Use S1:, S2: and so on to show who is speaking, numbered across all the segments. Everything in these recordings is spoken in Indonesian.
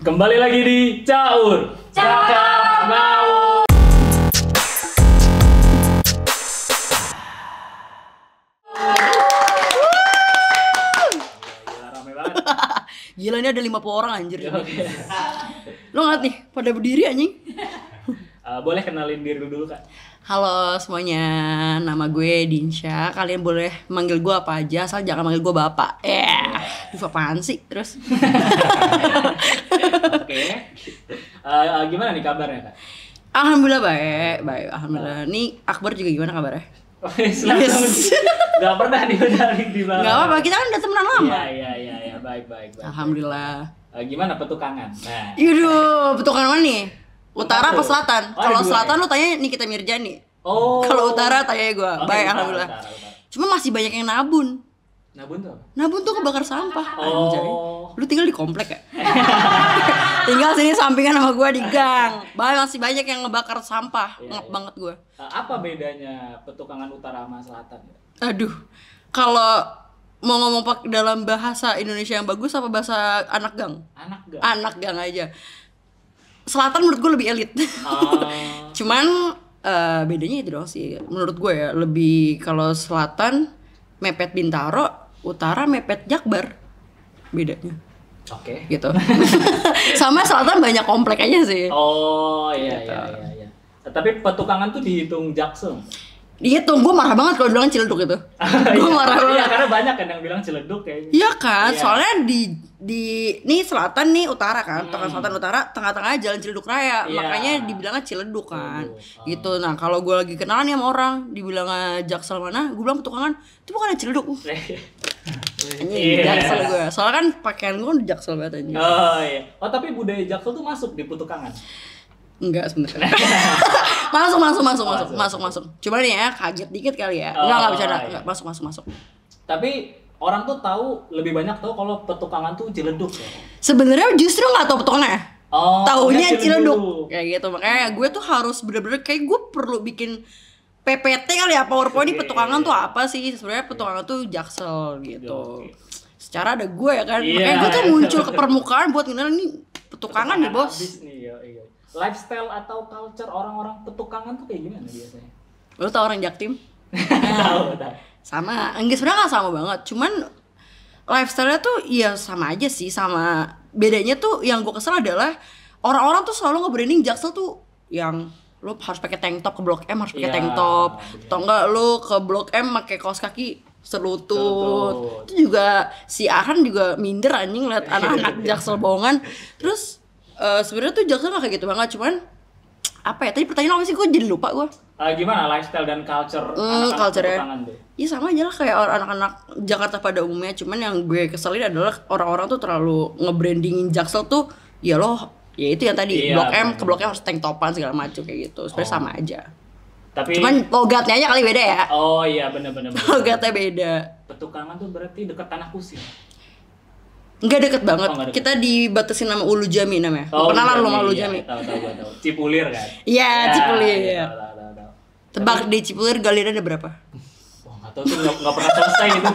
S1: Kembali lagi di Caur Cakap Ngawur. Gila, rame banget.
S2: Gila, ini ada 50 orang anjir.
S1: Oke.
S2: Lo ngeliat nih, pada berdiri anjing.
S1: Boleh kenalin diri dulu Kak?
S2: Halo semuanya, nama gue Dinsya. Kalian boleh manggil gue apa aja, asal jangan manggil gue bapak. Apaan sih? Terus
S1: Oke. Gimana nih kabarnya Kak?
S2: Alhamdulillah baik. Alhamdulillah. Nih Akbar juga gimana kabarnya?
S1: Gak pernah diundang di bawah.
S2: Gak apa-apa, kita kan udah temenan lama.
S1: Iya, baik.
S2: Alhamdulillah.
S1: Gimana petukangan? Nah.
S2: Yaudah, petukangan mana nih? Utara apa selatan?
S1: Oh,
S2: Kalau
S1: dua
S2: selatan
S1: ya?
S2: lu tanya Nikita Mirjani.
S1: Oh.
S2: Kalau utara tanya gue.
S1: Oke,
S2: Baik,
S1: utara.
S2: alhamdulillah. Cuma masih banyak yang nabun.
S1: Nabun tuh apa?
S2: Nabun tuh kebakar sampah.
S1: Oh.
S2: Anjay. Lu tinggal di komplek ya? Tinggal sini sampingan sama gue di gang. Masih banyak yang ngebakar sampah.
S1: Iya,
S2: Ngep
S1: iya.
S2: banget gue.
S1: Apa bedanya petukangan utara sama selatan?
S2: Aduh. Kalau mau ngomong dalam bahasa Indonesia yang bagus apa bahasa anak gang?
S1: Anak gak?
S2: Anak gang aja. Selatan menurut gue lebih elit. Cuman bedanya itu doang sih. Menurut gue ya, lebih kalau selatan mepet Bintaro, utara mepet Jakbar. Bedanya.
S1: Oke.
S2: Gitu. Sama selatan banyak komplek aja sih.
S1: Oh iya.
S2: Gitu.
S1: Tapi petukangan tuh dihitung Jaksel.
S2: Dihitung, gue marah banget kalau bilang Ciledug itu. Gue marah banget.
S1: Iya, karena banyak kan yang bilang Ciledug kayaknya.
S2: Iya kan,
S1: Iya.
S2: soalnya di nih selatan nih utara kan, selatan utara, tengah-tengah jalan Ciledug Raya,
S1: Iya.
S2: makanya dibilangnya Ciledug kan,
S1: Ciledug.
S2: gitu. Nah kalau gue lagi kenalan nih sama orang, dibilangnya Jaksel mana, gue bilang petukangan, itu bukan Ciledug. Ini Jaksel gue, soalnya kan pakaian gue kan Jaksel banget aja.
S1: Oh iya. Oh tapi budaya Jaksel tuh masuk di petukangan.
S2: Enggak sebenarnya. masuk. Cuma nih ya kaget dikit kali ya. Enggak bercanda,
S1: iya.
S2: enggak masuk.
S1: Tapi orang tuh tahu lebih banyak tahu kalau petukangan tuh Ciledug ya.
S2: Sebenarnya justru nggak tahu petukangannya.
S1: Oh,
S2: Taunya
S1: Ciledug.
S2: Ciledug kayak gitu. Makanya gue tuh harus bener-bener kayak gue perlu bikin PPT kali ya, PowerPoint ini petukangan tuh apa sih? Sebenarnya petukangan tuh Jaksel gitu.
S1: Oke.
S2: Secara ada gue ya kan.
S1: Iya.
S2: Makanya gue tuh muncul ke permukaan buat kenal nih petukangan nih, Bos.
S1: Habis nih, iya. Lifestyle atau culture orang-orang petukangan tuh kayak gimana biasanya?
S2: Lu tau orang Jaktim?
S1: Tahu.
S2: Sama. Enggak, sebenarnya nggak sama banget. Cuman lifestyle-nya tuh ya sama aja sih, sama. Bedanya tuh yang gue kesel adalah orang-orang tuh selalu nge-branding Jaksel tuh yang lu harus pakai tank top ke Blok M, harus pakai
S1: Iya,
S2: tank top.
S1: bener.
S2: Atau enggak lu ke Blok M pakai kaos kaki selutut.
S1: Selutut.
S2: Itu juga si Arhan juga minder anjing liat anak-anak Jaksel bohongan. Terus sebenarnya tuh Jaksel gak kayak gitu banget, cuman apa ya? Tadi pertanyaan apa sih? Gue jadi lupa gue.
S1: Gimana lifestyle dan culture anak-anak
S2: Culture-nya.
S1: petukangan tuh?
S2: Iya sama aja lah kayak anak-anak Jakarta pada umumnya. Cuman yang gue keselin adalah orang-orang tuh terlalu nge-brandingin Jaksel tuh ya loh, ya itu yang tadi
S1: Iya,
S2: Blok M
S1: bener.
S2: ke Blok M harus tank topan segala macam kayak gitu. Sebenarnya sama aja.
S1: Tapi
S2: Cuman logatnya aja kali beda ya.
S1: oh iya benar.
S2: Logatnya beda.
S1: Petukangan tuh berarti dekat tanah kusir.
S2: Enggak deket banget.
S1: Oh, nggak deket.
S2: Kita dibatasin nama Ulu Jami namanya. Kenalan lo sama Ulu Jami?
S1: Tahu. Cipulir kan?
S2: Iya, Cipulir.
S1: Iya, tahu.
S2: Tebak di Cipulir galian ada berapa?
S1: Wah, nggak tahu tuh nggak pernah selesai itu.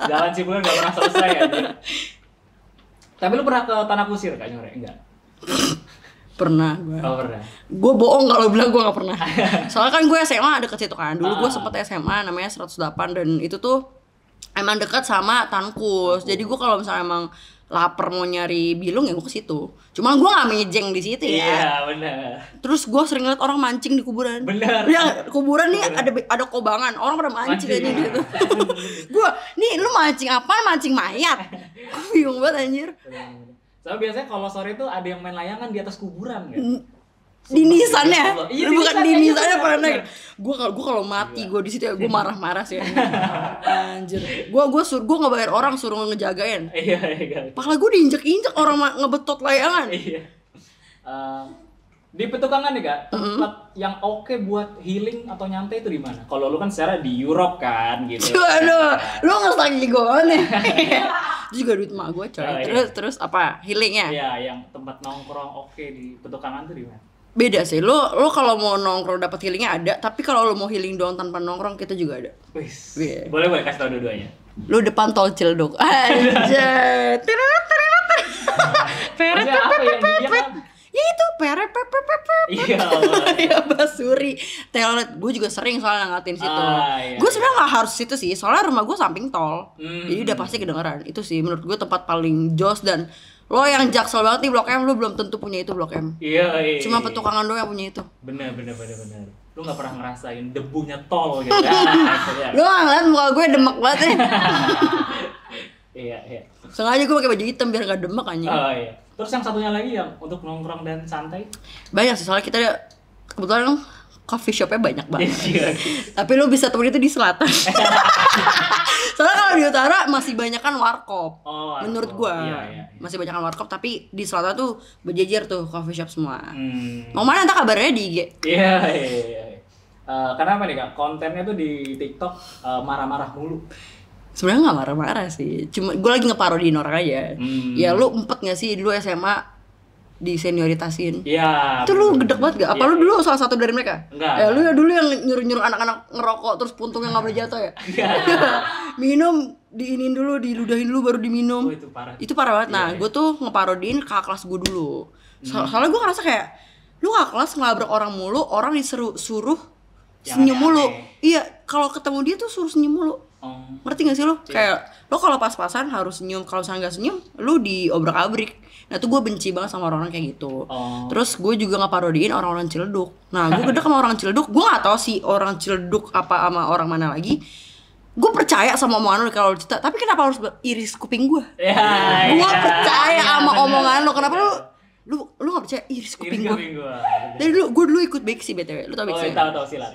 S1: Jalan Cipulir nggak pernah selesai aja. Tapi lu pernah ke tanah kusir kan Nyore? Enggak.
S2: Pernah gue.
S1: Oh, pernah.
S2: Gue bohong kalau bilang gue gak pernah. Soalnya kan gue SMA deket situ kan. Dulu gue
S1: Ah.
S2: sempet SMA namanya 108 dan itu tuh emang dekat sama Tankus. Jadi gue kalau misalnya emang lapar mau nyari bilung ya gue ke situ. Cuma gue gak mejeng di situ ya.
S1: Iya, benar.
S2: Terus gue sering liat orang mancing di kuburan.
S1: Bener.
S2: Ya kuburan nih ada kobangan. Orang pada mancing aja
S1: Mancing.
S2: gitu. Gue nih lu mancing apa? Mancing mayat. Gue bingung banget anjir.
S1: Soalnya biasanya kalau sore itu ada yang main layangan di atas kuburan kan.
S2: Di nisannya,
S1: Iya,
S2: lu bukan di
S1: nisannya,
S2: nisannya
S1: iya,
S2: pernah
S1: bener.
S2: naik. Gue kalau mati gue di situ ya gue marah-marah sih. Anjir, gue nggak bayar orang suruh ngejagain.
S1: Iya.
S2: Pahala gue diinjek-injek orang ngebetot layangan.
S1: Iya. Di petukangan nih kak, tempat yang oke buat healing atau nyantai itu di mana? Kalau lu kan secara di Europe kan gitu.
S2: Aduh, lu nge-lagi gue nih. Itu juga duit emak gue coy.
S1: Oh, iya.
S2: Terus apa? Healingnya?
S1: Iya, yang tempat nongkrong oke di petukangan tuh di mana?
S2: Beda sih. Lu kalau mau nongkrong dapat healingnya ada, tapi kalau lu mau healing doang tanpa nongkrong kita juga ada.
S1: Wis.
S2: Iya.
S1: Boleh kasih tau dua-duanya.
S2: Lu depan tol Ciledug. Anjir.
S1: Maksudnya apa yang Iya.
S2: Ya Basuri. Telolet gue juga sering soalnya ngatin situ.
S1: Iya,
S2: Gue sebenarnya nggak harus situ sih, soalnya rumah gue samping tol.
S1: Hmm.
S2: Jadi udah pasti kedengeran. Itu sih menurut gue tempat paling jos. Dan lo yang jaksel banget nih Blok M, lo belum tentu punya itu Blok M.
S1: Iya.
S2: Cuma petukangan doang yang punya itu.
S1: Bener. Lu nggak pernah ngerasain debunya tol gitu. Ya.
S2: Lo ngeliat muka gue demek banget ya.
S1: Iya.
S2: Sengaja gue pakai baju hitam biar gak demek anjing.
S1: Oh iya. Terus yang satunya lagi yang untuk nongkrong dan santai?
S2: Banyak sih, soalnya kita kebetulan coffee shopnya banyak banget.
S1: Iya.
S2: Tapi lu bisa temuin itu di selatan. Soalnya kalau di utara masih banyak kan warkop.
S1: Oh, warkop.
S2: Menurut gua
S1: Iya.
S2: masih banyak kan warkop, tapi di selatan tuh berjejer tuh coffee shop semua.
S1: Hmm.
S2: Mau mana entah kabarnya di IG.
S1: Iya. Kenapa nih Kak? Kontennya tuh di TikTok marah-marah mulu.
S2: Sebenarnya nggak marah-marah sih, cuma gue lagi ngeparodiin orang aja. Ya lu empet nggak sih dulu SMA di senioritasin?
S1: Iya.
S2: Itu lu gedek banget gak? Apa lu dulu salah satu dari mereka?
S1: Enggak.
S2: Ya lu ya dulu yang nyuruh-nyuruh anak-anak ngerokok terus puntungnya nggak boleh jatuh ya? Minum diinin dulu, diludahin dulu baru diminum.
S1: Oh, itu parah.
S2: Itu parah banget. Nah, gue tuh ngeparodiin kakak kelas gue dulu. Soalnya gue ngerasa kayak lu kakak kelas ngelabrak orang mulu, orang suruh
S1: Yang
S2: senyum mulu.
S1: aneh-aneh.
S2: Iya, kalau ketemu dia tuh suruh senyum mulu. Ngerti gak sih lo? Kayak lo kalau pas-pasan harus senyum, kalau misalnya gak senyum lu diobrak-abrik. Nah tuh gue benci banget sama orang-orang kayak gitu. Terus gue juga ngeparodiin orang-orang Ciledug. Nah gue gedek sama orang Ciledug. Gue gak tahu sih orang Ciledug apa sama orang mana lagi. Gue percaya sama omongan lo kalau cerita. Tapi kenapa harus iris kuping gue? Gue percaya sama omongan lo. Kenapa lu gak percaya iris kuping gue? Dari dulu gue ikut Beksi BTW. Lu tau Beksi?
S1: Tahu silat.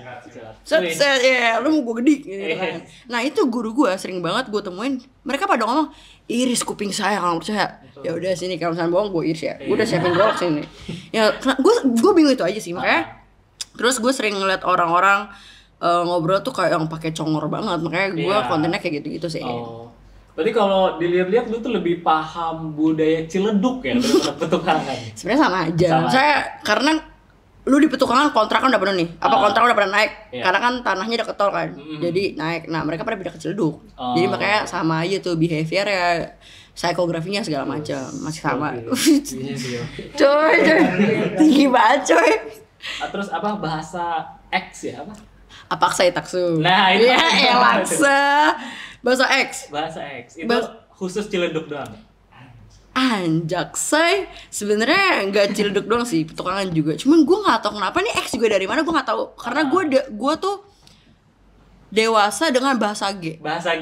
S2: Set ya, lu mau gue gedik gitu kan. Nah itu guru gue sering banget gue temuin. Mereka pada ngomong iris kuping saya kalau percaya. Ya udah sini kalau misalnya bohong gue iris ya. Gue udah siapin golok sini. Ya gue bingung itu aja sih makanya. Terus gue sering ngeliat orang-orang ngobrol tuh kayak yang pakai congor banget. Makanya gue kontennya kayak gitu-gitu sih.
S1: Berarti kalau dilihat-lihat lu tuh lebih paham budaya Ciledug ya daripada Petukangan.
S2: Sebenarnya sama aja. Saya karena lu di Petukangan kontrakan udah penuh nih. Apa kontrakan udah pada naik? Karena kan tanahnya udah ketol kan. Jadi naik. Nah, mereka pada pindah ke Ciledug. Jadi makanya sama aja tuh behavior ya, psikografinya segala macam masih sama. Coy. Tinggi banget coy.
S1: Terus apa bahasa X ya apa?
S2: Apaksa taksu.
S1: Nah, itu.
S2: Ya, elaksa. Bahasa X.
S1: Itu khusus Ciledug doang.
S2: Anjaksay, sebenarnya nggak Ciledug doang sih, Petukangan juga. Cuman gue nggak tahu kenapa nih X juga dari mana gue nggak tahu. Karena gue tuh dewasa dengan bahasa G. Bahasa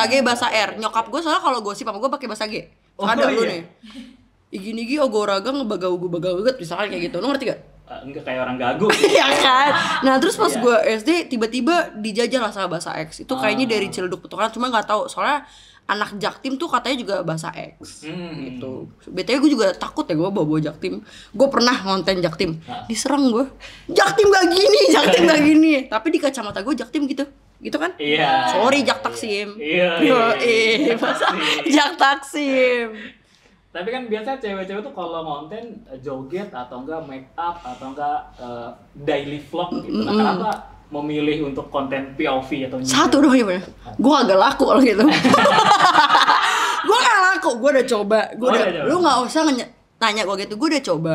S2: G, bahasa R. Nyokap gue soalnya kalau gosip sama gue pakai bahasa G. Ada lu nih. Gini ogoraga ngebagaw-bagaw misalkan kayak gitu. Lu ngerti gak?
S1: Enggak kayak orang gagu.
S2: Iya kan. Nah terus pas gue SD tiba-tiba dijajah lah sama bahasa X. Itu kayaknya dari Ciledug Petukangan, cuma nggak tahu soalnya anak Jaktim tuh katanya juga bahasa X gitu. BTW gue juga takut ya gue bawa Jaktim. Gue pernah ngonten Jaktim, diserang gue. Jaktim gak gini. Tapi di kacamata gue Jaktim gitu kan?
S1: Iya.
S2: Sorry Jak Taksim.
S1: Iya.
S2: Jak Taksim.
S1: Tapi kan biasanya cewek-cewek tuh kalau ngonten joget atau enggak make up atau enggak daily vlog gitu. Nah, kenapa memilih untuk konten POV atau
S2: satu doang ya Pak? Gue agak laku kalau gitu. Gue gak laku, gue udah coba. Lu gak usah nanya gue gitu, gue udah coba.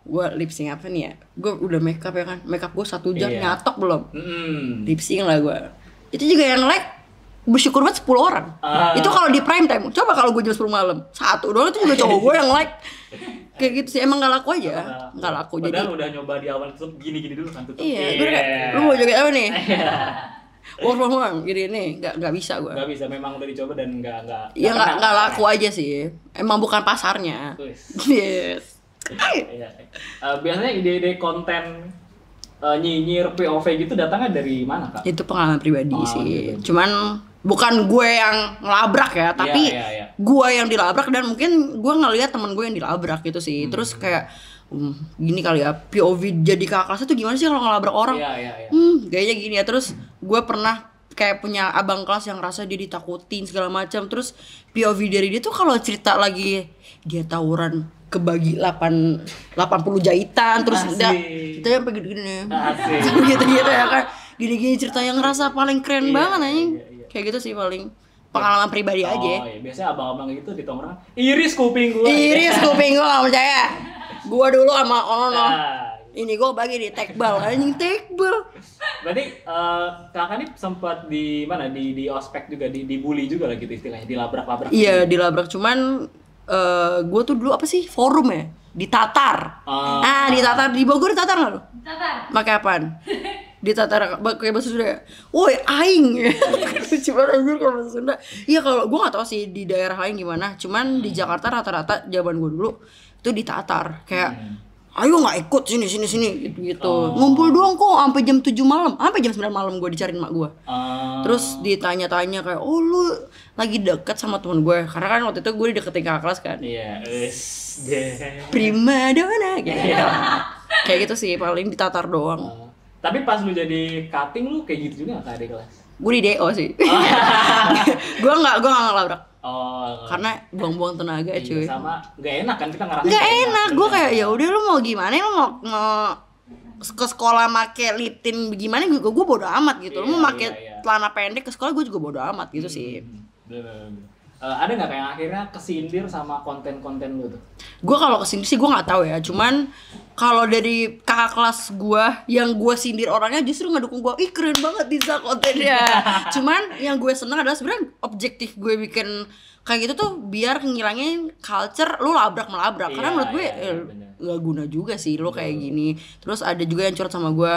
S2: Gue lip sync apa nih ya? Gue udah make up ya kan, make up gue 1 jam nyatok belum. Lip sync lah gue. Itu juga yang like bersyukur banget 10 orang. Itu kalau di prime time. Coba kalau gue jam 10 malam, 1 doang itu juga cowok gue yang like. Kayak gitu sih, emang gak laku aja. Gak laku.
S1: Padahal
S2: jadi
S1: udah nyoba di awal tuh gini-gini dulu kan tutup.
S2: Iya, gue kayak, lu mau joget apa nih? Work from home, gini nih, gak bisa gue.
S1: Gak bisa, memang udah dicoba dan gak
S2: iya gak laku aja sih. Emang bukan pasarnya. Yes.
S1: Biasanya ide-ide konten nyinyir POV gitu datangnya dari mana Kak?
S2: Itu pengalaman pribadi sih. Cuman bukan gue yang ngelabrak ya, tapi gue yang dilabrak dan mungkin gue ngeliat temen gue yang dilabrak gitu sih. Terus kayak gini kali ya, POV jadi kakak kelasnya tuh gimana sih kalau ngelabrak orang? Gayanya gini ya. Terus gue pernah kayak punya abang kelas yang rasa dia ditakutin segala macam. Terus POV dari dia tuh kalau cerita lagi dia tawuran kebagi 80 jahitan terus itu yang sampai gini-gini. Gitu-gitu ya kan. Gini-gini cerita yang ngerasa paling keren banget anjing. Kayak gitu sih paling pengalaman pribadi aja.
S1: Iya. Biasanya abang-abang gitu di tongkrong iris kuping gua.
S2: Iris kuping gua gak percaya. Gua dulu sama Ono. Ini gue bagi di tekbal, anjing tekbal.
S1: Berarti kakak nih sempat di mana di ospek juga dibully juga lah gitu istilahnya, dilabrak-labrak.
S2: Iya dilabrak, cuman gue tuh dulu apa sih forum ya di Tatar. Di Tatar di Bogor, di Tatar nggak lo?
S3: Tatar.
S2: Pakai apaan? Di Tatar kayak bahasa Sunda. Woi aing. Cuman anjir kalau bahasa Sunda. Iya kalau gue nggak tahu sih di daerah lain gimana. Cuman di Jakarta rata-rata zaman gue dulu itu di Tatar kayak ayo nggak ikut sini gitu. Ngumpul doang kok sampai jam 7 malam. Sampai jam 9 malam gue dicariin mak gue. Terus ditanya-tanya kayak oh lu lagi deket sama temen gue. Karena kan waktu itu gue dideketin kakak kelas kan.
S1: Iya,
S2: Prima donna gitu. Kayak gitu sih paling di Tatar doang.
S1: Tapi pas lu jadi cutting lu kayak gitu juga nggak adik kelas?
S2: Gue di DO sih. Gue nggak ngelabrak. Karena buang-buang tenaga
S1: iya,
S2: cuy.
S1: Sama nggak enak kan kita ngerasain.
S2: Nggak enak. Gue kayak ya udah lu mau gimana, lu mau ke sekolah make lip tint gimana juga gue bodo amat gitu. Lu mau make celana pendek ke sekolah gue juga bodo amat gitu sih.
S1: Bener. Ada nggak kayak akhirnya kesindir sama konten-konten lu tuh?
S2: Gue kalau kesindir sih gue nggak tahu ya. Cuman kalau dari kakak kelas gue yang gue sindir orangnya justru ngedukung gue. Ih keren banget Disa kontennya. Cuman yang gue seneng adalah sebenarnya objektif gue bikin kayak gitu tuh biar ngilangin culture lu labrak-melabrak. Karena menurut gue nggak guna juga sih lo kayak gini. Terus ada juga yang curhat sama gue.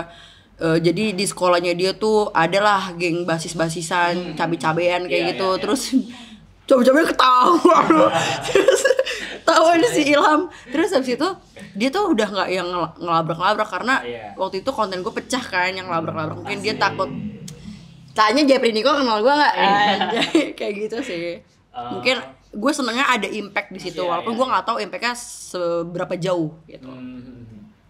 S2: Jadi di sekolahnya dia tuh adalah geng basis-basisan, cabe-cabean kayak gitu. Terus coba-coba ketawa loh. Terus tawa si Ilham. Terus habis itu dia tuh udah nggak yang ngelabrak-labrak karena waktu itu konten gue pecah kan yang ngelabrak-labrak. Mungkin dia takut. Tanya Jepri Niko kenal gue nggak? Kayak gitu sih. Mungkin gue senengnya ada impact di situ. Walaupun gue nggak tahu impactnya seberapa jauh gitu.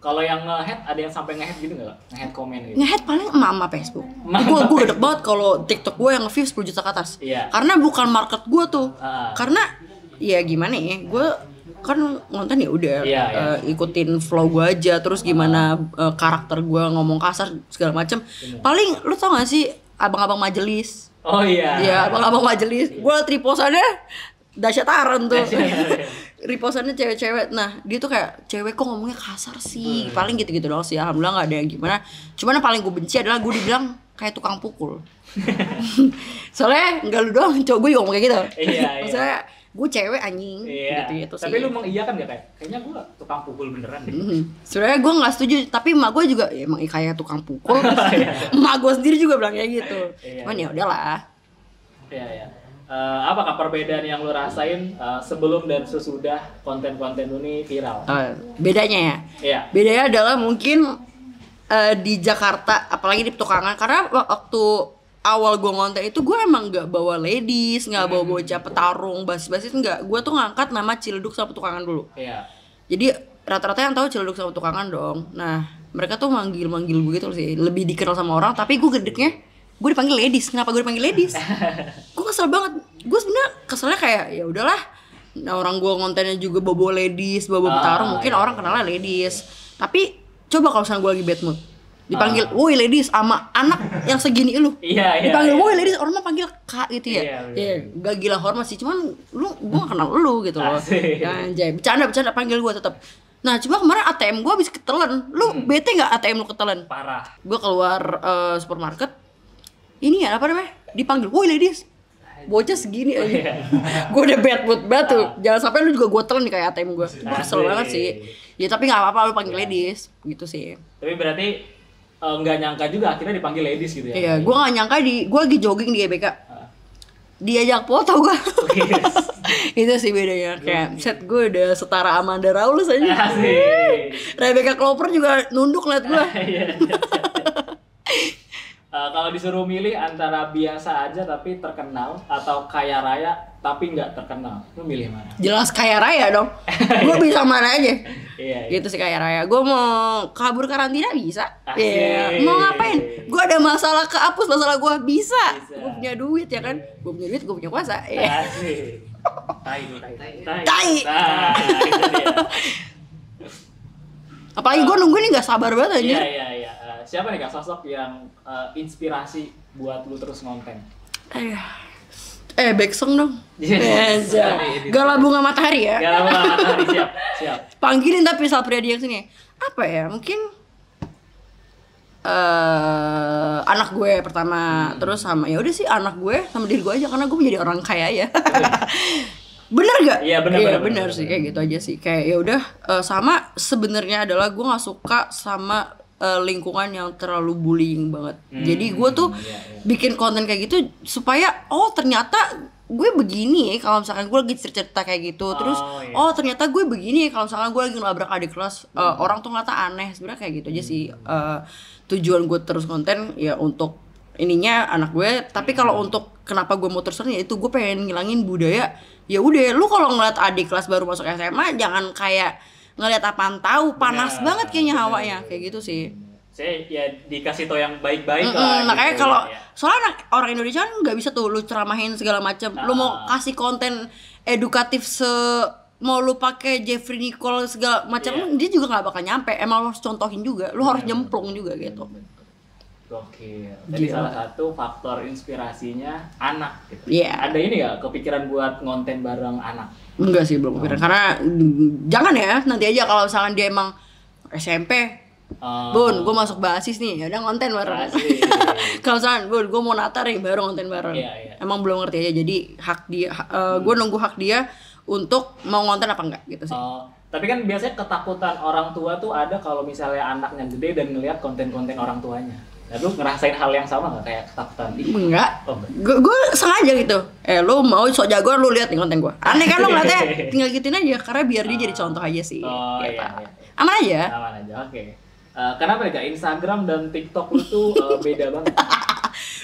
S1: Kalau yang nge-head ada yang sampai nge-head gitu nggak? Nge-head komen gitu?
S2: Nge-head paling emak-emak Facebook. Gue gede banget kalau TikTok gue yang nge-view 10 juta ke atas. Karena bukan market gue tuh. Karena ya gimana ya, gue kan nonton ya udah ikutin flow gue aja. Terus gimana karakter gue ngomong kasar segala macem. Paling lu tau gak sih abang-abang majelis?
S1: Oh iya.
S2: Iya abang-abang majelis. Gue triposannya dasyataran tuh. Riposannya cewek-cewek. Nah dia tuh kayak cewek kok ngomongnya kasar sih. Paling gitu-gitu doang sih. Alhamdulillah gak ada yang gimana. Cuman yang paling gue benci adalah gue dibilang kayak tukang pukul. Soalnya gak lu doang, cowok gue juga ngomong kayak gitu. Maksudnya gue cewek anjing gitu sih.
S1: Tapi lu emang iya kan gak kayaknya gue tukang pukul beneran deh.
S2: Sebenarnya gue gak setuju. Tapi emak gue juga ya, emang kayak tukang pukul. Emak gue sendiri juga bilang kayak gitu. Cuman ya udahlah.
S1: Iya. Apakah perbedaan yang lu rasain sebelum dan sesudah konten-konten lu nih viral?
S2: Bedanya ya?
S1: Iya.
S2: Bedanya adalah mungkin di Jakarta, apalagi di Petukangan. Karena waktu awal gue ngonten itu gue emang gak bawa ladies, gak bawa bocah petarung, basis-basis enggak. Gue tuh ngangkat nama Ciledug sama Petukangan dulu.
S1: Iya.
S2: Jadi rata-rata yang tahu Ciledug sama Petukangan dong. Nah mereka tuh manggil-manggil begitu sih. Lebih dikenal sama orang, tapi gue gedeknya gue dipanggil ladies. Kenapa gue dipanggil ladies? Gue kesel banget. Gue sebenarnya keselnya kayak ya udahlah. Nah, orang gue ngontennya juga bobo ladies, bobo petarung, mungkin orang kenalnya ladies. Tapi coba kalau misalnya gue lagi bad mood, dipanggil woi ladies sama anak yang segini lu. Dipanggil woi ladies, orang mah panggil kak gitu ya. Gak gila hormat sih, cuman gue gak kenal lu gitu loh. Anjay, bercanda panggil gue tetap. Nah cuma kemarin ATM gue habis ketelan. Lu bete gak ATM lu ketelan?
S1: Parah.
S2: Gue keluar supermarket. Ini ya apa namanya? Dipanggil, woi ladies. Bocah segini aja. Gue udah bad mood banget tuh. Jangan sampai lu juga gue telan nih kayak ATM gue. Gue kesel banget sih. Ya tapi gak apa-apa lu panggil ladies. Gitu sih.
S1: Tapi berarti nggak nyangka juga akhirnya dipanggil ladies gitu ya?
S2: Iya, gue gak nyangka gue lagi jogging di GBK. Diajak foto gue. Itu sih bedanya. Kayak set gue udah setara Amanda Raulus aja. Rebecca Clover juga nunduk liat gue.
S1: Kalau disuruh milih antara biasa aja tapi terkenal atau kaya raya tapi nggak terkenal, lu milih mana?
S2: Jelas kaya raya dong. Gue bisa mana aja.
S1: Iya.
S2: Gitu sih kaya raya. Gue mau kabur karantina bisa. Mau ngapain? Gue ada masalah kehapus masalah gue bisa. Gue punya duit ya kan. Gue punya duit, gue punya kuasa.
S1: Asik. Tai.
S2: Apalagi gue nunggu nih nggak sabar banget aja.
S1: Iya. Siapa nih kak sosok yang inspirasi buat lu terus ngonten?
S2: Backsong dong. Galau Bunga Matahari ya.
S1: Galau Bunga Matahari siap.
S2: Panggilin tapi Sal Priadi yang sini. Apa ya? Mungkin anak gue pertama, terus sama ya udah sih anak gue sama diri gue aja karena gue menjadi orang kaya ya. Bener gak?
S1: Iya
S2: bener sih kayak gitu aja sih, kayak ya udah sama sebenarnya adalah gue nggak suka sama lingkungan yang terlalu bullying banget. Jadi gue tuh bikin konten kayak gitu supaya ternyata gue begini ya kalau misalkan gue lagi cerita kayak gitu, terus ternyata gue begini ya kalau misalkan gue lagi ngelabrak adik kelas, orang tuh ngata aneh. Sebenarnya kayak gitu aja sih tujuan gue terus konten ya, untuk ininya anak gue. Tapi kalau untuk kenapa gue mau terus ya itu gue pengen ngilangin budaya. Ya udah, lu kalau ngeliat adik kelas baru masuk SMA jangan kayak ngeliat apaan tahu, panas banget kayaknya hawanya kayak gitu sih.
S1: Saya ya dikasih tau yang baik-baik lah.
S2: Makanya
S1: gitu,
S2: kalau
S1: ya.
S2: soalnya orang Indonesia kan nggak bisa tuh lu ceramahin segala macam. Lu mau kasih konten edukatif mau lu pakai Jeffrey Nicole segala macam, dia juga nggak bakal nyampe. Emang lu harus contohin juga, lu harus nyemplung juga gitu.
S1: Gokil. Jadi salah satu faktor inspirasinya anak gitu.
S2: Iya.
S1: Ada ini nggak kepikiran buat ngonten bareng anak?
S2: Enggak sih, belum kepikiran. Karena jangan ya, nanti aja kalau misalkan dia emang SMP, Bun, gue masuk basis nih, ya udah ngonten bareng. Kalau misalkan, Bun, gue mau natar nih, baru ngonten bareng.
S1: Iya.
S2: Emang belum ngerti aja, jadi hak dia, gue nunggu hak dia untuk mau ngonten apa enggak gitu sih.
S1: Tapi kan biasanya ketakutan orang tua tuh ada kalau misalnya anaknya gede dan ngelihat konten-konten orang tuanya. Nah, lu ngerasain hal yang sama nggak, kayak ketakutan?
S2: Enggak. Gue sengaja gitu. Lu mau sok jagoan, lu lihat nih konten gue. Aneh kan lu ngeliatnya, tinggal gituin aja karena biar dia jadi contoh aja sih. Gitu.
S1: Iya.
S2: Aman aja.
S1: Aman aja. Oke. Kenapa ya, Instagram dan TikTok lu tuh beda banget?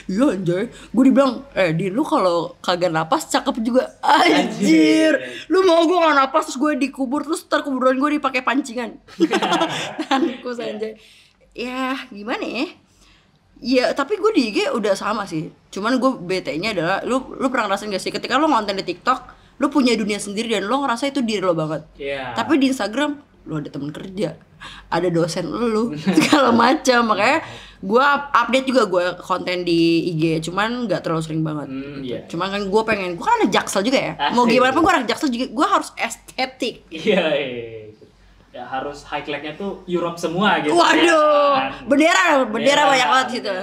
S2: Iya anjay, gue dibilang, Din lu kalau kagak napas cakep juga. Anjir, lu mau gue gak napas terus gue dikubur, terus ntar kuburan gue dipakai pancingan. Tankus anjay. Ya gimana ya? Ya tapi gue di IG udah sama sih. Cuman gue bete-nya adalah, lu pernah ngerasain gak sih ketika lu ngonten di TikTok, lu punya dunia sendiri dan lu ngerasa itu diri lo banget. Tapi di Instagram, lu ada temen kerja, ada dosen lu, segala macam. Makanya gue update juga gue konten di IG, cuman nggak terlalu sering banget. Cuman kan gue pengen, gue kan anak Jaksel juga ya. Mau gimana pun gue anak Jaksel juga, gue harus estetik.
S1: Iya. Ya harus highlightnya tuh Europe semua gitu.
S2: Waduh, bendera banyak banget gitu.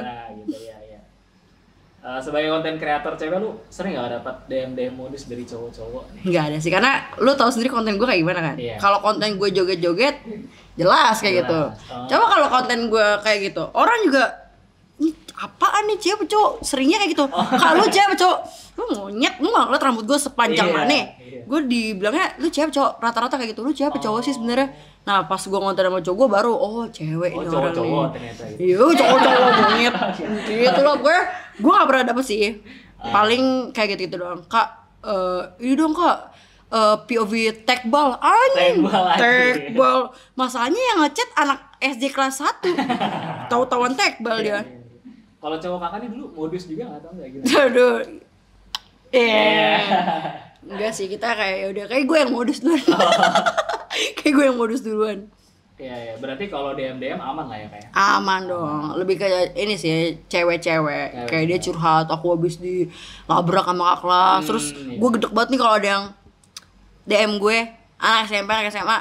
S1: Sebagai konten kreator cewek, lu sering gak dapat DM modus dari cowok-cowok?
S2: Nggak ada sih, karena lu tahu sendiri konten gue kayak gimana kan. Kalau konten gue joget-joget jelas kayak gitu. Coba kalau konten gue kayak gitu, orang juga ini apaan nih cewek cowok, seringnya kayak gitu. Kalau lu cewek cowok, lu monyet, lu nggak ngeliat rambut gue sepanjang mana? Gue dibilangnya lu cewek cowok, rata-rata kayak gitu. Lu cewek cowok sih sebenarnya. Nah pas gue ngonten sama cowok gue baru cewek ini orang nih. Iya cowok monyet. Gitu loh gue nggak pernah dapet sih. Paling kayak gitu doang. Kak, ini dong kak. POV tekbal tekbal. Masalahnya yang ngechat anak SD kelas 1. Tahu-tahuan tekbal dia.
S1: Kalau cowok kakak nih dulu modus juga nggak tahu nggak gitu.
S2: Aduh. Enggak sih, kita kayak kayak gue yang modus duluan. Kayak gue yang modus duluan.
S1: Iya, berarti kalau DM aman lah ya kayak.
S2: Aman dong. Lebih kayak ini sih, cewek-cewek. Kayak dia curhat, aku habis dilabrak sama kak kelas. Terus gue gedek banget nih kalau ada yang DM gue, anak SMP, anak SMA,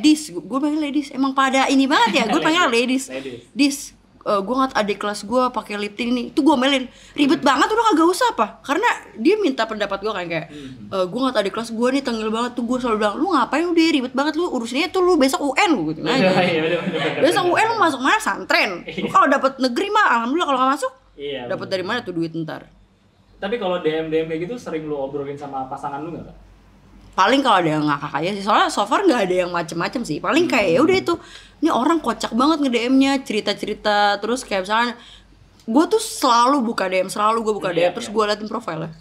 S2: Dis, gue panggil ladies, emang pada ini banget ya, gue panggil ladies. Dis, gue ngat adik kelas gue pakai lip tint ini, tuh gue melin, ribet banget udah kagak usah apa, karena dia minta pendapat gue kan kayak, gue ngat adik kelas gue nih tengil banget, tuh gue selalu bilang, lu ngapain udah ribet banget lu urusinnya tuh lu besok UN lu gitu, nah, besok UN lu masuk mana santren, lu kalau dapet negeri mah alhamdulillah, kalau nggak masuk, dapet dari mana tuh duit ntar.
S1: Tapi kalau DM kayak gitu sering lu obrolin sama pasangan lu nggak?
S2: Paling kalau ada yang ngakak aja sih, soalnya so far nggak ada yang macem-macem sih. Paling kayak ya udah itu, ini orang kocak banget nge-DM-nya, cerita-cerita, terus kayak misalnya gue tuh selalu buka DM, DM, terus gue liatin profilnya.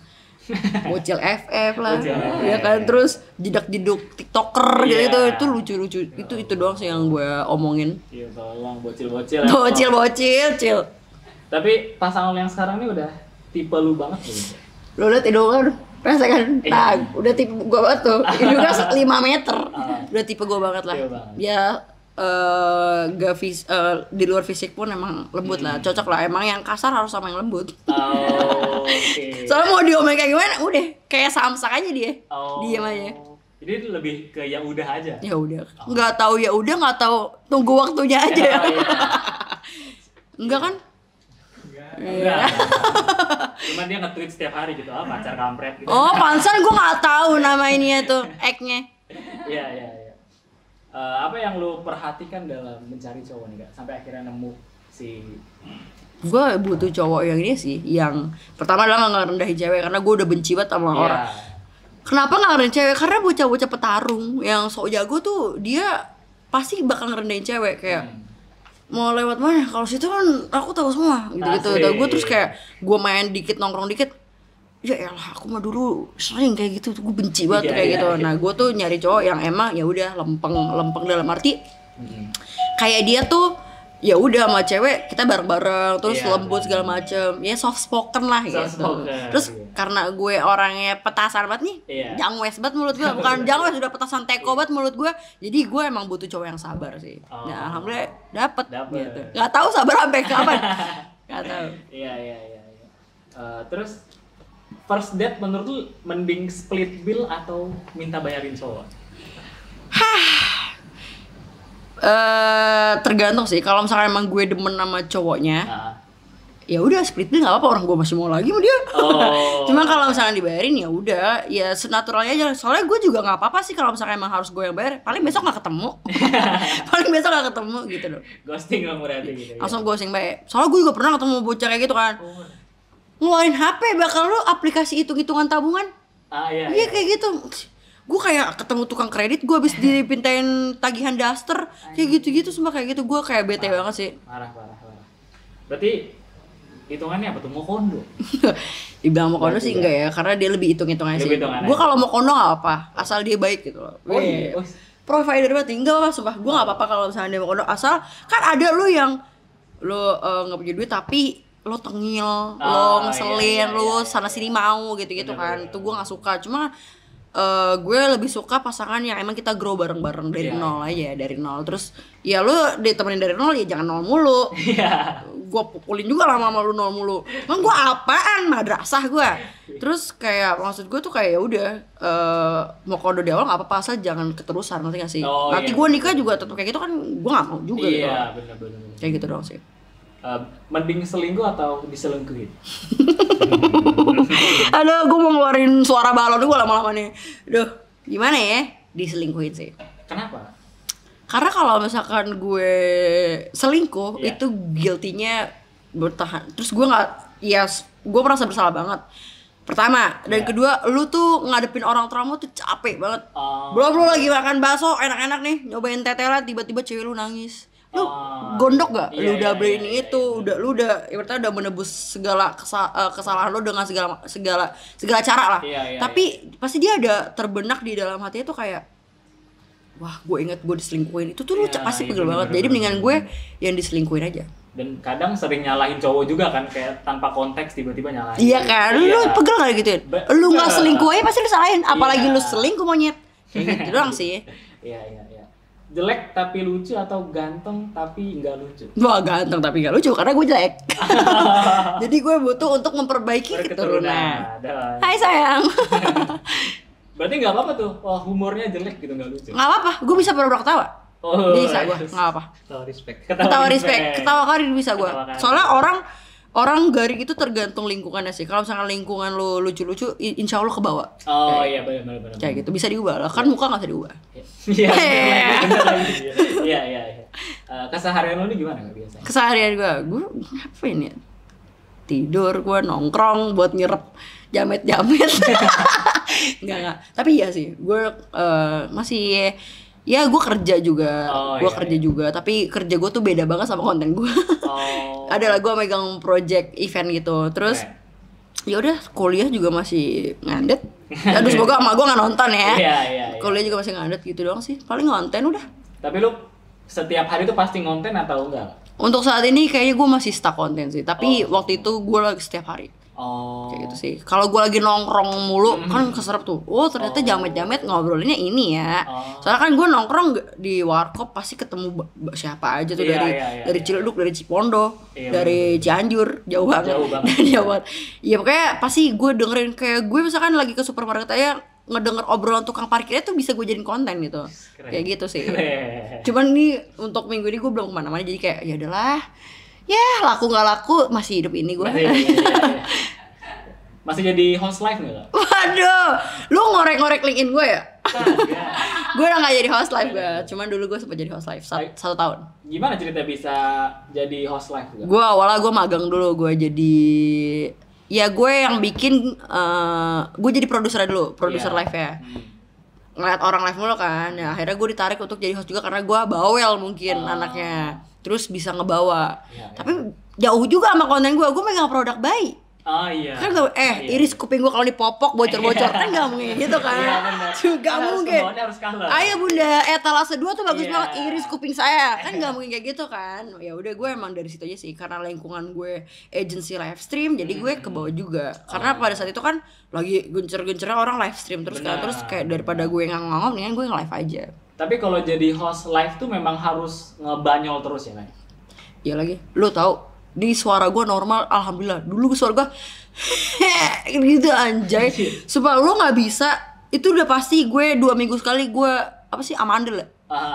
S2: Bocil FF lah, ya kan, terus jidak-jiduk TikToker gitu, itu lucu-lucu, itu doang sih yang gue omongin.
S1: Iya tolong bocil-bocil.
S2: Cil.
S1: Tapi pasangan yang sekarang ini udah tipe lu banget gitu.
S2: Lo liat hidung rasa kan, nah udah tipe gue banget tuh, hidung kan 5 meter, udah tipe gue banget lah. Ya di luar fisik pun emang lembut lah, cocok lah. Emang yang kasar harus sama yang lembut.
S1: Okay.
S2: Soalnya mau diomelin kayak gimana, udah kayak samsak aja dia, diem aja.
S1: Jadi itu lebih ke ya udah aja.
S2: Ya udah. Nggak tahu ya udah, nggak tahu tunggu waktunya aja.
S1: Oh, iya.
S2: Enggak kan?
S1: Enggak. Cuman dia nge-tweet setiap hari gitu, pacar kampret gitu.
S2: Oh, pantesan gue nggak tahu nama ininya tuh, act-nya.
S1: Iya. Apa yang lu perhatikan dalam mencari cowok nih, Kak? Sampai akhirnya nemu si
S2: Gue butuh cowok yang ini sih, yang pertama adalah nggak ngerendahin cewek, karena gue udah benci banget sama orang. Kenapa nggak ngerendahin cewek? Karena bocah-bocah petarung yang sok jago tuh dia pasti bakal ngerendahin cewek, kayak mau lewat mana, kalau situ kan aku tahu semua gitu. Gue terus kayak gue main dikit, nongkrong dikit, ya elah aku mah dulu sering kayak gitu, gue benci banget kayak gitu. Nah gue tuh nyari cowok yang emang ya udah lempeng dalam arti kayak dia tuh ya udah sama cewek kita bareng-bareng, terus lembut segala macem, ya soft spoken lah gitu. Terus karena gue orangnya petasan banget nih, jangwes banget mulut gue, bukan jangwes, udah petasan teko banget mulut gue. Jadi gue emang butuh cowok yang sabar sih. Nah alhamdulillah dapet. Gitu. Gak tahu sabar sampai kapan. Gak tahu.
S1: Iya. Terus first date menurut lu mending split bill atau minta bayarin cowok?
S2: Tergantung sih. Kalau misalkan emang gue demen sama cowoknya, ya udah split bill nggak apa-apa, orang gue masih mau lagi sama dia. Cuma kalau misalkan dibayarin ya udah, ya senaturalnya aja. Soalnya gue juga nggak apa-apa sih kalau misalkan emang harus gue yang bayar. Paling besok nggak ketemu, gitu loh.
S1: Ghosting lah berarti gitu.
S2: Langsung ghosting baik. Soalnya gue juga pernah ketemu bocah kayak gitu kan. Ngeluarin HP bakal lu aplikasi hitung-hitungan tabungan. Iya kayak gitu. Gue kayak ketemu tukang kredit, gue habis dipintain tagihan daster kayak gitu-gitu, semua kayak gitu. Gue kayak bete banget sih.
S1: Parah. Berarti hitungannya apa tuh, mau kondo?
S2: Dibilang mau kondo sih enggak ya, karena dia lebih hitung-hitungannya sih. Gue kalau mau kondo nggak apa, asal dia baik gitu loh. Provider banget, enggak apa, sumpah. Gue nggak apa-apa kalau misalnya dia mau kondo, asal kan ada lu yang lu nggak punya duit tapi lo tengil, lo ngeselin, lo sana sini mau gitu-gitu kan. Itu gue nggak suka. Cuma gue lebih suka pasangan yang emang kita grow bareng-bareng dari nol aja, dari nol. Terus ya lo ditemenin dari nol, ya jangan nol mulu. Gue pukulin juga lama-lama lu nol mulu. Emang gue apaan, madrasah gue. Terus kayak maksud gue tuh kayak ya udah mau kode di awal nggak apa-apa, asal jangan keterusan, ngerti nggak sih? Nanti gue nikah juga tetap kayak gitu kan, gue nggak mau juga.
S1: Iya benar.
S2: Kayak gitu doang sih.
S1: Mending selingkuh atau diselingkuhin?
S2: Aduh, gue mau ngeluarin suara balon gue lama-lama nih. Duh, gimana ya? Diselingkuhin sih.
S1: Kenapa?
S2: Karena kalau misalkan gue selingkuh, itu guilty-nya bertahan. Terus gue gue merasa bersalah banget. Pertama, dan kedua, lu tuh ngadepin orang tua tuh capek banget. Belum lu lagi makan bakso, enak-enak nih, nyobain tetelan, tiba-tiba cewek lu nangis. Lu gondok gak? Lu udah beli ini itu, lu udah ibaratnya udah menebus segala kesalahan lu dengan segala cara lah. Tapi pasti dia ada terbenak di dalam hatinya tuh kayak, wah gue inget gue diselingkuhin, itu tuh lu pasti pegel banget. Jadi mendingan gue yang diselingkuhin aja.
S1: Dan kadang sering nyalahin cowok juga kan, kayak tanpa konteks tiba-tiba nyalahin.
S2: Iya kan, lu pegel gak gituin? Lu gak selingkuh aja pasti lu salahin, apalagi lu selingkuh monyet. Kayak gitu doang sih.
S1: Iya. Jelek tapi lucu atau ganteng tapi nggak lucu?
S2: Wah, ganteng tapi nggak lucu karena gue jelek. Jadi gue butuh untuk memperbaiki keturunan. Hai sayang.
S1: Berarti nggak apa-apa tuh, humornya jelek gitu, nggak lucu?
S2: Nggak apa-apa, gue bisa pura-pura ketawa. Bisa gue, nggak apa. Ketawa respect. Ketawa karir bisa gue. Soalnya orang garing itu tergantung lingkungannya sih. Kalau misalkan lingkungan lu lucu-lucu, insya Allah kebawa.
S1: Iya benar.
S2: Kayak gitu bisa diubah lah. Kan muka nggak bisa diubah.
S1: Iya. Keseharian lu ini gimana nggak biasa?
S2: Keseharian gue ngapain ya? Tidur, gue nongkrong buat nyerap jamet-jamet. Enggak. Tapi iya sih, gue masih ya gue kerja juga, juga. Tapi kerja gue tuh beda banget sama konten gue. Ada lah gue megang project event gitu. Terus ya udah kuliah juga masih ngadet. Aduh semoga emak gue nggak nonton ya.
S1: Iya.
S2: Kuliah juga masih ngadet gitu doang sih. Paling konten udah.
S1: Tapi lu setiap hari tuh pasti konten atau enggak?
S2: Untuk saat ini kayaknya gue masih stuck konten sih. Tapi waktu itu gue lagi setiap hari. Kayak gitu sih. Kalau gue lagi nongkrong mulu kan keserap tuh. Oh ternyata jamet-jamet ngobrolinnya ini ya. Soalnya kan gue nongkrong di warkop pasti ketemu siapa aja tuh dari Ciledug, dari Cipondo, dari Cianjur, jauh banget. Iya pokoknya pasti gue dengerin, kayak gue misalkan lagi ke supermarket aja ngedenger obrolan tukang parkirnya tuh bisa gue jadiin konten gitu.
S1: Keren.
S2: Kayak gitu sih.
S1: Keren.
S2: Cuman nih untuk minggu ini gue belum kemana-mana, jadi kayak ya udahlah. Ya laku nggak laku masih hidup ini gue.
S1: Masih jadi host live nggak?
S2: Waduh, lu ngorek-ngorek LinkedIn gue ya? Gue udah gak jadi host live gue, cuman dulu gue sempat jadi host live 1 tahun.
S1: Gimana cerita bisa jadi host live juga?
S2: Gue awalnya gue magang dulu, gue jadi ya gue yang bikin, gue jadi produsernya dulu, produser live ya. Ngeliat orang live mulu kan, ya akhirnya gue ditarik untuk jadi host juga karena gue bawel mungkin anaknya, terus bisa ngebawa. Tapi jauh juga sama konten gue megang produk bayi.
S1: Oh iya.
S2: Kan iris kuping gue kalau dipopok bocor-bocor kan gak mungkin gitu kan. Juga mungkin. Ayo bunda, etalase 2 tuh bagus banget, iris kuping saya. Kan gak mungkin kayak gitu kan. Ya udah gue emang dari situ aja sih, karena lingkungan gue agency live stream, jadi gue ke bawah juga. Karena pada saat itu kan lagi gencer-gencernya orang live stream terus kan, terus kayak daripada gue ngangong, mendingan gue nge-live aja.
S1: Tapi kalau jadi host live tuh memang harus ngebanyol terus ya kan?
S2: Iya lagi, lu tahu di suara gue normal, alhamdulillah. Dulu suara gue gitu anjay. Supaya lu nggak bisa, itu udah pasti gue 2 minggu sekali gue apa sih amandel ya?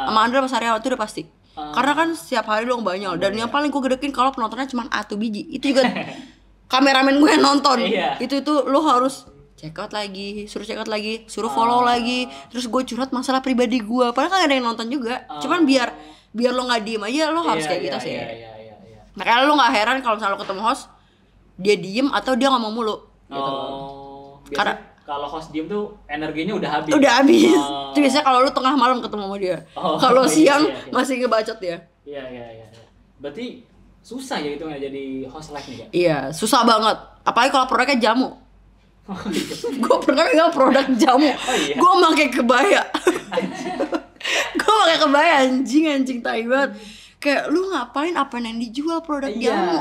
S2: Amandel pas hari awal itu udah pasti. Karena kan setiap hari lu ngebanyol. Dan yang paling gue gedekin kalau penontonnya cuma 1 biji, itu juga kameramen gue yang nonton. Itu lu harus check out lagi, suruh follow lagi. Terus gue curhat masalah pribadi gue, padahal kan ada yang nonton juga. Cuman biar lo nggak diem aja, lo harus kayak gitu sih. Makanya lu gak heran kalau misalnya lu ketemu host, dia diem atau dia ngomong mulu gitu.
S1: Karena kalau host diem tuh energinya udah habis.
S2: Itu biasanya kalau lu tengah malam ketemu sama dia. Kalau siang masih ngebacot dia.
S1: Iya. Berarti susah ya itu jadi host live nih kan?
S2: Iya, susah banget. Apalagi kalau produknya jamu. Gue pernah pegang produk jamu. Gue pakai kebaya. Gue pakai kebaya anjing tai banget. Kayak lu ngapain, apa yang dijual produk jamu?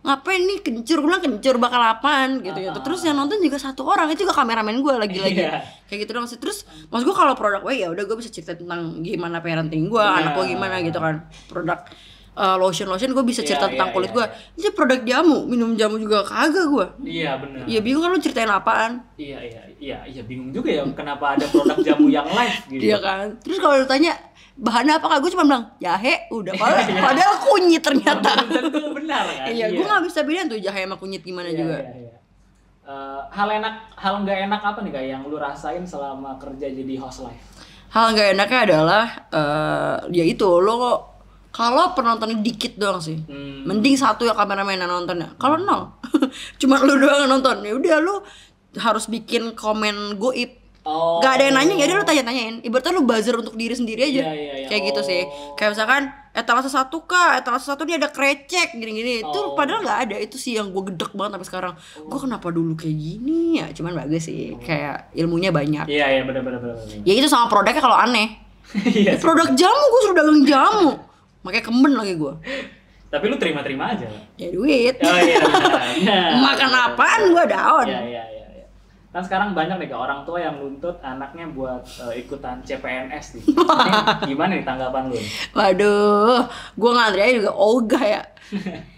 S2: Ngapain nih kencur? Gue bilang kencur bakal apaan gitu. Terus yang nonton juga 1 orang, itu juga kameramen gue lagi-lagi. Kayak gitu dong. Terus maksud gue kalau produk gue ya udah gue bisa cerita tentang gimana parenting gue, anak gue gimana gitu kan. Produk lotion gue bisa cerita tentang kulit gue. Ini produk jamu, minum jamu juga kagak gue.
S1: Iya benar.
S2: Iya bingung kan lu ceritain apaan?
S1: Iya bingung juga ya kenapa ada produk jamu yang live gitu.
S2: Iya kan. Terus kalau lu tanya bahannya apa, gue cuma bilang jahe udah, padahal kunyit ternyata.
S1: Tentu benar kan.
S2: Iya, gue nggak bisa bedain tuh jahe sama kunyit gimana juga.
S1: Hal nggak enak apa nih kak yang lu rasain selama kerja jadi host live?
S2: Hal nggak enaknya adalah ya itu lo kalau penontonnya dikit doang sih, mending 1 ya kameramen yang nontonnya. Kalau 0 cuma lu doang yang nonton, ya udah lu harus bikin komen goib. Gak ada yang nanya, ya udah lu tanya-tanyain. Ibaratnya lu buzzer untuk diri sendiri aja. Kayak gitu sih. Kayak misalkan etalase 1 kak, etalase 1 ini ada krecek gini-gini. Itu padahal gak ada. Itu sih yang gue gedek banget sampai sekarang. Gue kenapa dulu kayak gini ya? Cuman bagus sih. Kayak ilmunya banyak.
S1: Iya benar.
S2: Ya itu sama produknya kalau aneh. Produk jamu, gue suruh dagang jamu. Makanya kemben lagi gue.
S1: Tapi lu terima-terima aja.
S2: Ya duit. Makan apaan gue daun.
S1: Iya. Kan sekarang banyak nih orang tua yang nuntut anaknya buat ikutan CPNS nih. Gimana nih tanggapan lu?
S2: Waduh, gue ngantri aja juga ogah ya.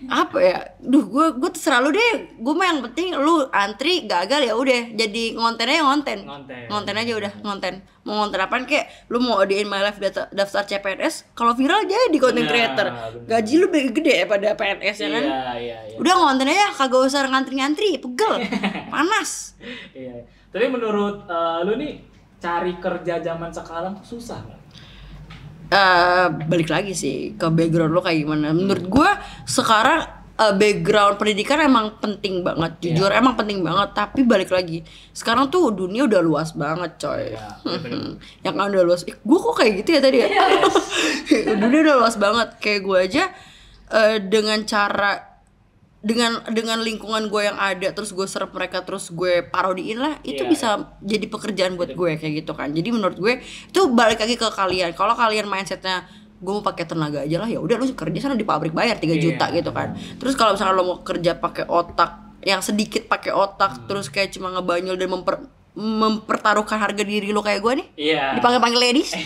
S2: Apa ya? Duh, gue terserah lu deh. Gue mah yang penting lu antri gagal ya udah. Jadi ngonten aja ngonten aja udah ngonten. Mau ngonten apaan kek? Lu mau in my life daftar CPNS? Kalau viral jadi content creator. Gaji lu gede ya pada PNS ya kan?
S1: Iya.
S2: Udah ngonten aja, kagak usah ngantri-ngantri, pegel, panas.
S1: Iya. Tapi menurut lu nih cari kerja zaman sekarang tuh susah nggak?
S2: Balik lagi sih ke background lo kayak gimana. Menurut gue sekarang background pendidikan emang penting banget, jujur emang penting banget. Tapi balik lagi, sekarang tuh dunia udah luas banget coy. Yang kan udah luas. Gue kok kayak gitu ya tadi ya? Dunia udah luas banget. Kayak gue aja dengan cara dengan lingkungan gue yang ada, terus gue serap mereka, terus gue parodiin lah, itu bisa jadi pekerjaan buat gue kayak gitu kan. Jadi menurut gue itu balik lagi ke kalian. Kalau kalian mindsetnya gue mau pakai tenaga aja lah, ya udah lu kerja sana di pabrik bayar 3 juta gitu kan. Terus kalau misalnya lo mau kerja pakai otak, yang sedikit pakai otak, terus kayak cuma ngebanyol dan mempertaruhkan harga diri lo kayak gue nih, dipanggil ladies,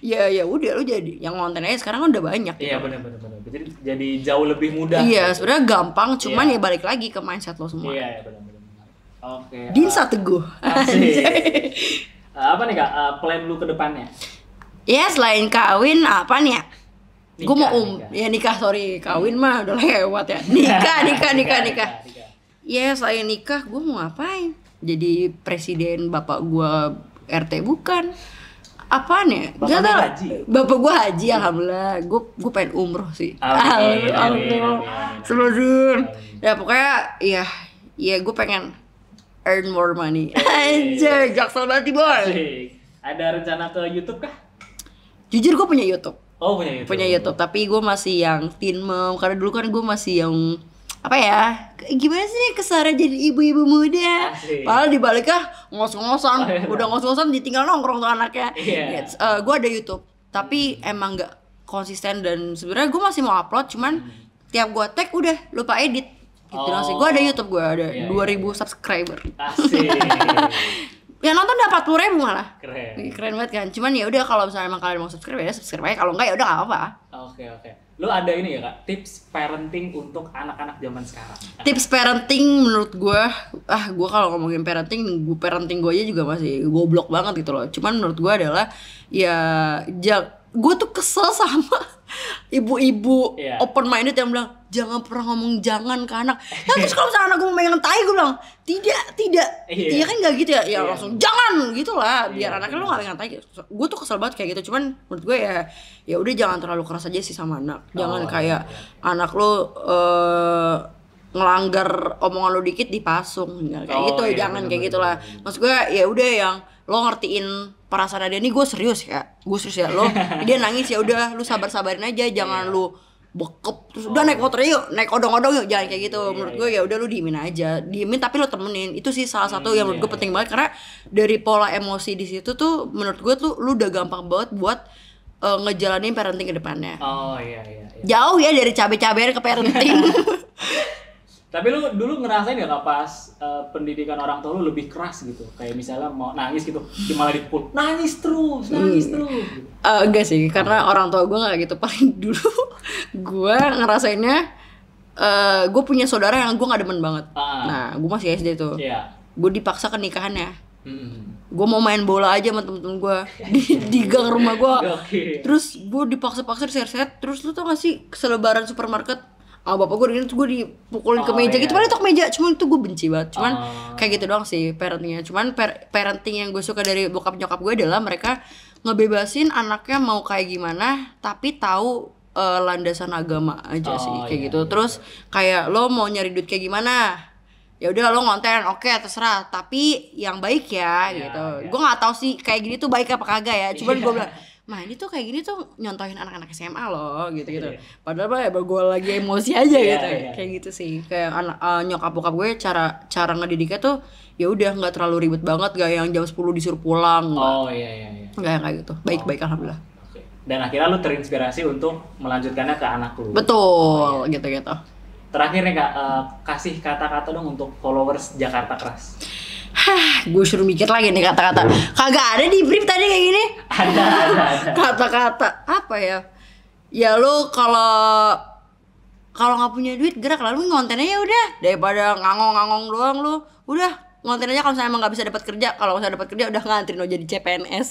S2: ya udah lo jadi yang ngonten aja sekarang kan udah banyak.
S1: Iya benar. Jadi jauh lebih mudah.
S2: Iya sebenarnya gampang, cuman ya balik lagi ke mindset lo semua.
S1: Iya benar. Oke.
S2: Dinsa Teguh.
S1: Asik. Apa nih Kak, plan lu ke depannya?
S2: Ya selain kawin apa nih ya? Gue mau
S1: Nikah.
S2: ya nikah, sorry, kawin mah udah lewat ya. Nikah. Ya selain nikah gue mau ngapain? Jadi presiden bapak gue RT bukan? Apaan ya?
S1: Bapak lu haji?
S2: Bapak gue haji, alhamdulillah. Gue pengen umroh sih.
S1: Amin.
S2: Seluruh. Ya pokoknya ya gue pengen earn more money. Anjir, jaksel banget nih, boy.
S1: Asik. Ada rencana ke YouTube kah?
S2: Jujur gue punya YouTube.
S1: Oh, punya YouTube.
S2: Punya YouTube, tapi gue masih yang teen mom. Karena dulu kan gue masih yang apa ya? Gimana sih kesannya jadi ibu-ibu muda?
S1: Asik.
S2: Padahal dibaliknya ngos-ngosan. Udah ngos-ngosan ditinggal nongkrong tuh anaknya.
S1: Iya.
S2: Gue ada YouTube, tapi emang nggak konsisten dan sebenarnya gue masih mau upload, cuman tiap gue tag udah lupa edit. Gitu sih. Gue ada YouTube, gue ada 2.000 subscriber.
S1: Asik.
S2: Yang nonton udah 40.000 malah.
S1: Keren
S2: Banget kan. Cuman ya udah kalau misalnya emang kalian mau subscribe ya subscribe aja. Kalau enggak ya udah enggak apa-apa.
S1: Oke. Lu ada ini ya Kak, tips parenting untuk anak-anak zaman sekarang?
S2: Tips parenting menurut gue, gue kalau ngomongin parenting gue aja juga masih goblok banget gitu loh. Cuman menurut gue adalah ya gue tuh kesel sama ibu-ibu open minded yang bilang jangan pernah ngomong jangan ke anak. Ya terus kalau misalnya anak gue mau megang tai, gue bilang tidak. Iya kan nggak gitu ya langsung jangan gitulah biar anaknya lo nggak megang tai. Gue tuh kesel banget kayak gitu. Cuman menurut gue ya udah jangan terlalu keras aja sih sama anak. Jangan kayak anak lo ngelanggar omongan lo dikit dipasung kayak gitu. Jangan kayak gitulah. Maksud gue ya udah yang lo ngertiin perasaan dia, nih gue serius ya lo dia nangis ya udah lu sabarin aja, jangan lu bekep terus udah naik motor yuk, naik odong-odong yuk, jangan kayak gitu. Menurut gue ya udah lu diemin tapi lu temenin. Itu sih salah satu yang menurut gue penting banget, karena dari pola emosi di situ tuh menurut gue tuh lu udah gampang banget buat ngejalanin parenting ke depannya. Jauh ya dari cabe-cabean ke parenting.
S1: Tapi lu dulu ngerasain gak pas pendidikan orang tua lu lebih keras gitu? Kayak misalnya mau nangis gitu, malah dipukul, nangis terus gitu.
S2: Enggak sih, karena orang tua gue gak gitu. Paling dulu gue ngerasainnya gue punya saudara yang gue gak demen banget. Nah, gue masih SD tuh. Gue dipaksa ke nikahannya. Gue mau main bola aja sama temen-temen gue di gang rumah gue. Terus gue dipaksa-paksa diseret-seret. Terus lu tau gak sih selebaran supermarket, bapak gue gitu, gue dipukulin ke meja gitu, padahal itu ke meja, cuman itu gue benci banget. Cuman kayak gitu doang sih parentingnya. Cuman parenting yang gue suka dari bokap nyokap gue adalah mereka ngebebasin anaknya mau kayak gimana, tapi tahu landasan agama aja sih kayak gitu. Terus kayak lo mau nyari duit kayak gimana, ya udah lo ngonten, oke terserah, tapi yang baik ya gitu. Gue nggak tahu sih kayak gini tuh baik apa kagak ya, cuman gue bilang ini tuh kayak gini tuh nyontohin anak-anak SMA loh gitu. Padahal ya gue lagi emosi aja gitu. Kayak gitu sih. Kayak nyokap bokap gue cara ngedidiknya tuh ya udah nggak terlalu ribet banget, gak yang jam 10 disuruh pulang. Nggak yang kayak gitu. Baik alhamdulillah.
S1: Dan akhirnya lu terinspirasi untuk melanjutkannya ke anak lu.
S2: Betul, gitu.
S1: Terakhir nih Kak, kasih kata-kata dong untuk followers Jakarta Keras.
S2: Gue suruh mikir lagi nih kata-kata. Kagak ada di brief tadi kayak gini.
S1: Ada.
S2: Kata-kata apa ya? Ya lu kalau nggak punya duit gerak lalu ngontennya ya udah, daripada ngangong-ngangong doang lu. Udah ngonten aja kalau misalnya emang nggak bisa dapat kerja. Kalau misalnya dapat kerja udah ngantri lo jadi CPNS.